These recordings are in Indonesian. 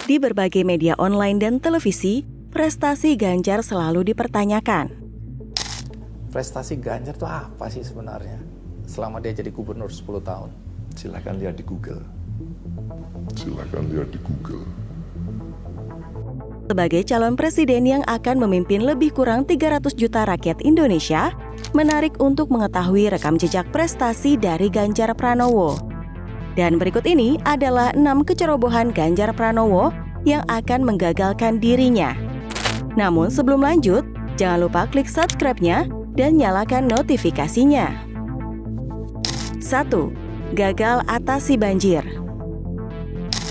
Di berbagai media online dan televisi, prestasi Ganjar selalu dipertanyakan. Prestasi Ganjar itu apa sih sebenarnya selama dia jadi gubernur 10 tahun? Silakan lihat di Google. Sebagai calon presiden yang akan memimpin lebih kurang 300 juta rakyat Indonesia, menarik untuk mengetahui rekam jejak prestasi dari Ganjar Pranowo. Dan berikut ini adalah 6 kecerobohan Ganjar Pranowo yang akan menggagalkan dirinya. Namun sebelum lanjut, jangan lupa klik subscribe-nya dan nyalakan notifikasinya. 1. Gagal atasi banjir.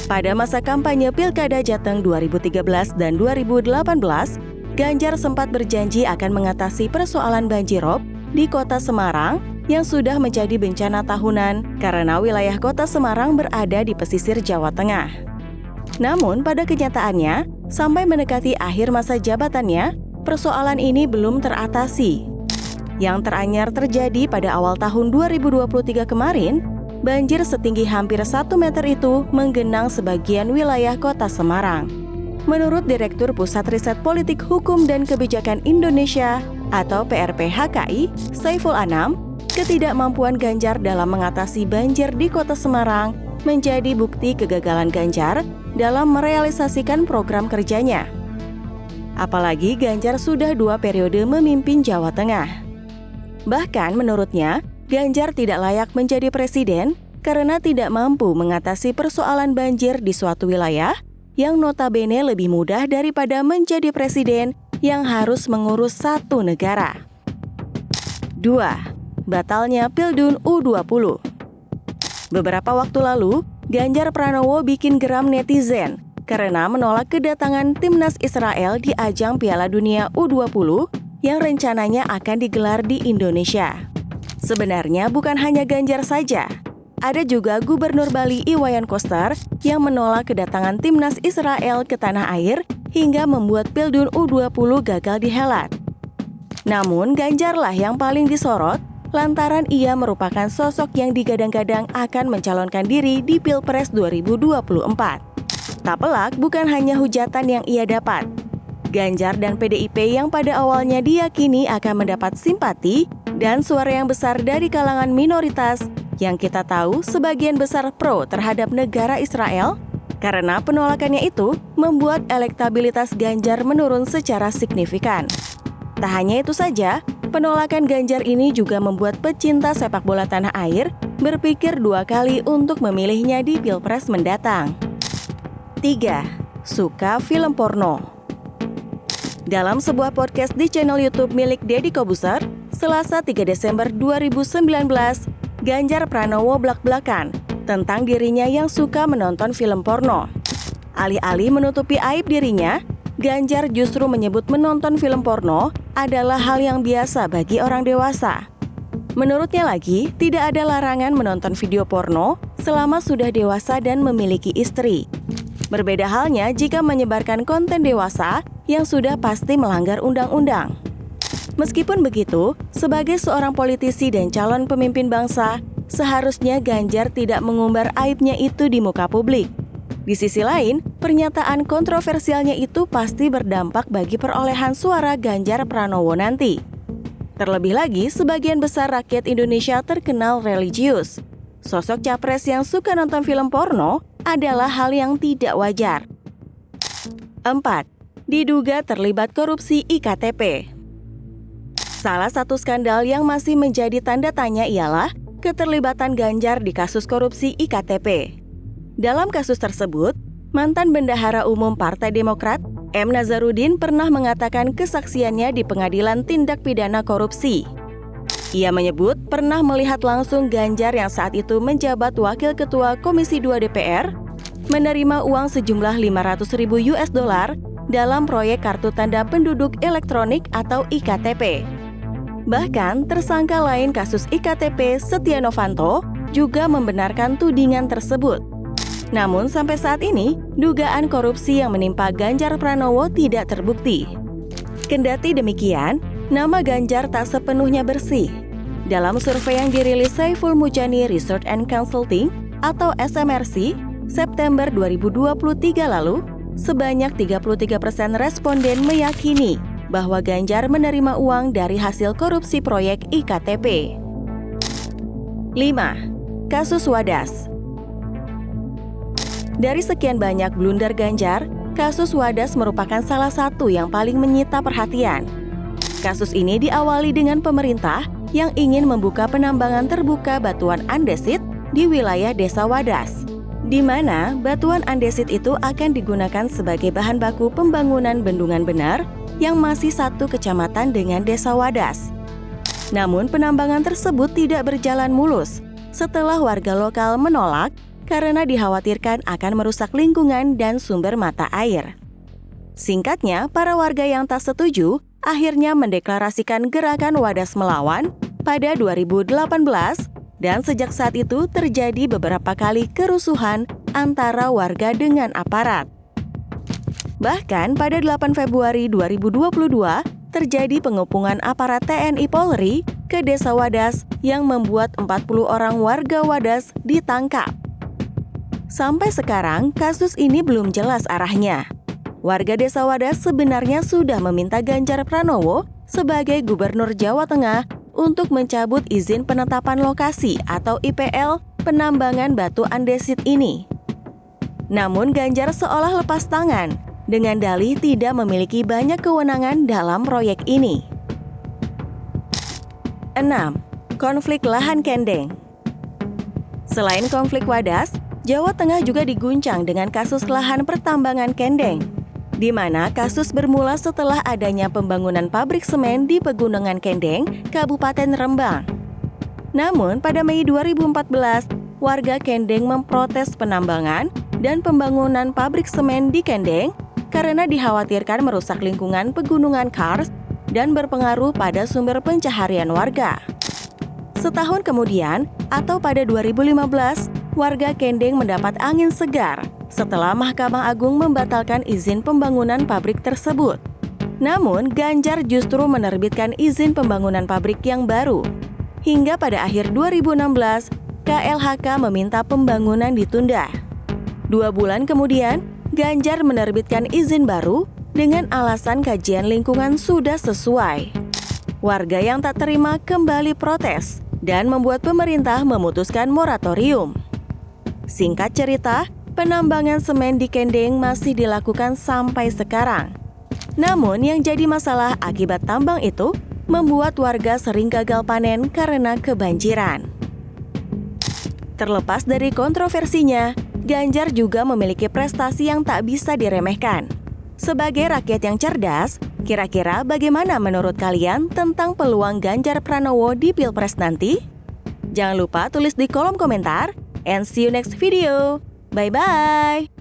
Pada masa kampanye Pilkada Jateng 2013 dan 2018, Ganjar sempat berjanji akan mengatasi persoalan banjirop di Kota Semarang yang sudah menjadi bencana tahunan karena wilayah Kota Semarang berada di pesisir Jawa Tengah. Namun pada kenyataannya, sampai mendekati akhir masa jabatannya, persoalan ini belum teratasi. Yang teranyar terjadi pada awal tahun 2023 kemarin, banjir setinggi hampir 1 meter itu menggenang sebagian wilayah Kota Semarang. Menurut Direktur Pusat Riset Politik Hukum dan Kebijakan Indonesia atau PRPHKI, Saiful Anam, ketidakmampuan Ganjar dalam mengatasi banjir di Kota Semarang menjadi bukti kegagalan Ganjar dalam merealisasikan program kerjanya. Apalagi Ganjar sudah 2 periode memimpin Jawa Tengah. Bahkan menurutnya, Ganjar tidak layak menjadi presiden karena tidak mampu mengatasi persoalan banjir di suatu wilayah yang notabene lebih mudah daripada menjadi presiden yang harus mengurus satu negara. 2. Batalnya Pildun U20. Beberapa waktu lalu, Ganjar Pranowo bikin geram netizen karena menolak kedatangan timnas Israel di ajang Piala Dunia U20 yang rencananya akan digelar di Indonesia. Sebenarnya bukan hanya Ganjar saja, ada juga Gubernur Bali Iwayan Koster yang menolak kedatangan timnas Israel ke tanah air hingga membuat Pildun U20 gagal dihelat. Namun Ganjarlah yang paling disorot lantaran ia merupakan sosok yang digadang-gadang akan mencalonkan diri di Pilpres 2024. Tak pelak bukan hanya hujatan yang ia dapat. Ganjar dan PDIP yang pada awalnya diyakini akan mendapat simpati dan suara yang besar dari kalangan minoritas yang kita tahu sebagian besar pro terhadap negara Israel, karena penolakannya itu membuat elektabilitas Ganjar menurun secara signifikan. Tak hanya itu saja, penolakan Ganjar ini juga membuat pecinta sepak bola tanah air berpikir 2 kali untuk memilihnya di Pilpres mendatang. 3. Suka film porno. Dalam sebuah podcast di channel YouTube milik Deddy Kobuser, Selasa 3 Desember 2019, Ganjar Pranowo blak-blakan tentang dirinya yang suka menonton film porno. Alih-alih menutupi aib dirinya, Ganjar justru menyebut menonton film porno adalah hal yang biasa bagi orang dewasa. Menurutnya lagi, tidak ada larangan menonton video porno selama sudah dewasa dan memiliki istri. Berbeda halnya jika menyebarkan konten dewasa yang sudah pasti melanggar undang-undang. Meskipun begitu, sebagai seorang politisi dan calon pemimpin bangsa, seharusnya Ganjar tidak mengumbar aibnya itu di muka publik. Di sisi lain, pernyataan kontroversialnya itu pasti berdampak bagi perolehan suara Ganjar Pranowo nanti. Terlebih lagi, sebagian besar rakyat Indonesia terkenal religius. Sosok capres yang suka nonton film porno adalah hal yang tidak wajar. 4. Diduga terlibat korupsi IKTP. Salah satu skandal yang masih menjadi tanda tanya ialah keterlibatan Ganjar di kasus korupsi IKTP. Dalam kasus tersebut, mantan Bendahara Umum Partai Demokrat, M. Nazarudin pernah mengatakan kesaksiannya di Pengadilan Tindak Pidana Korupsi. Ia menyebut pernah melihat langsung Ganjar yang saat itu menjabat Wakil Ketua Komisi 2 DPR menerima uang sejumlah $500.000 dalam proyek Kartu Tanda Penduduk Elektronik atau IKTP. Bahkan, tersangka lain kasus IKTP, Setia Novanto, juga membenarkan tudingan tersebut. Namun sampai saat ini, dugaan korupsi yang menimpa Ganjar Pranowo tidak terbukti. Kendati demikian, nama Ganjar tak sepenuhnya bersih. Dalam survei yang dirilis Saiful Mujani Research and Consulting atau SMRC, September 2023 lalu, sebanyak 33% responden meyakini bahwa Ganjar menerima uang dari hasil korupsi proyek IKTP. 5. Kasus Wadas. Dari sekian banyak blunder Ganjar, kasus Wadas merupakan salah satu yang paling menyita perhatian. Kasus ini diawali dengan pemerintah yang ingin membuka penambangan terbuka batuan andesit di wilayah Desa Wadas, di mana batuan andesit itu akan digunakan sebagai bahan baku pembangunan bendungan benar yang masih satu kecamatan dengan Desa Wadas. Namun penambangan tersebut tidak berjalan mulus setelah warga lokal menolak karena dikhawatirkan akan merusak lingkungan dan sumber mata air. Singkatnya, para warga yang tak setuju akhirnya mendeklarasikan gerakan Wadas Melawan pada 2018 dan sejak saat itu terjadi beberapa kali kerusuhan antara warga dengan aparat. Bahkan pada 8 Februari 2022 terjadi pengepungan aparat TNI Polri ke Desa Wadas yang membuat 40 orang warga Wadas ditangkap. Sampai sekarang kasus ini belum jelas arahnya. Warga Desa Wadas sebenarnya sudah meminta Ganjar Pranowo sebagai Gubernur Jawa Tengah untuk mencabut izin penetapan lokasi atau IPL penambangan batu andesit ini. Namun Ganjar seolah lepas tangan dengan dalih tidak memiliki banyak kewenangan dalam proyek ini. 6. Konflik lahan Kendeng. Selain konflik Wadas, Jawa Tengah juga diguncang dengan kasus lahan pertambangan Kendeng, di mana kasus bermula setelah adanya pembangunan pabrik semen di Pegunungan Kendeng, Kabupaten Rembang. Namun pada Mei 2014, warga Kendeng memprotes penambangan dan pembangunan pabrik semen di Kendeng karena dikhawatirkan merusak lingkungan Pegunungan Kars dan berpengaruh pada sumber pencaharian warga. Setahun kemudian, atau pada 2015, warga Kendeng mendapat angin segar setelah Mahkamah Agung membatalkan izin pembangunan pabrik tersebut. Namun, Ganjar justru menerbitkan izin pembangunan pabrik yang baru. Hingga pada akhir 2016, KLHK meminta pembangunan ditunda. 2 bulan kemudian, Ganjar menerbitkan izin baru dengan alasan kajian lingkungan sudah sesuai. Warga yang tak terima kembali protes dan membuat pemerintah memutuskan moratorium. Singkat cerita, penambangan semen di Kendeng masih dilakukan sampai sekarang. Namun yang jadi masalah akibat tambang itu membuat warga sering gagal panen karena kebanjiran. Terlepas dari kontroversinya, Ganjar juga memiliki prestasi yang tak bisa diremehkan. Sebagai rakyat yang cerdas, kira-kira bagaimana menurut kalian tentang peluang Ganjar Pranowo di Pilpres nanti? Jangan lupa tulis di kolom komentar, and see you next video. Bye-bye!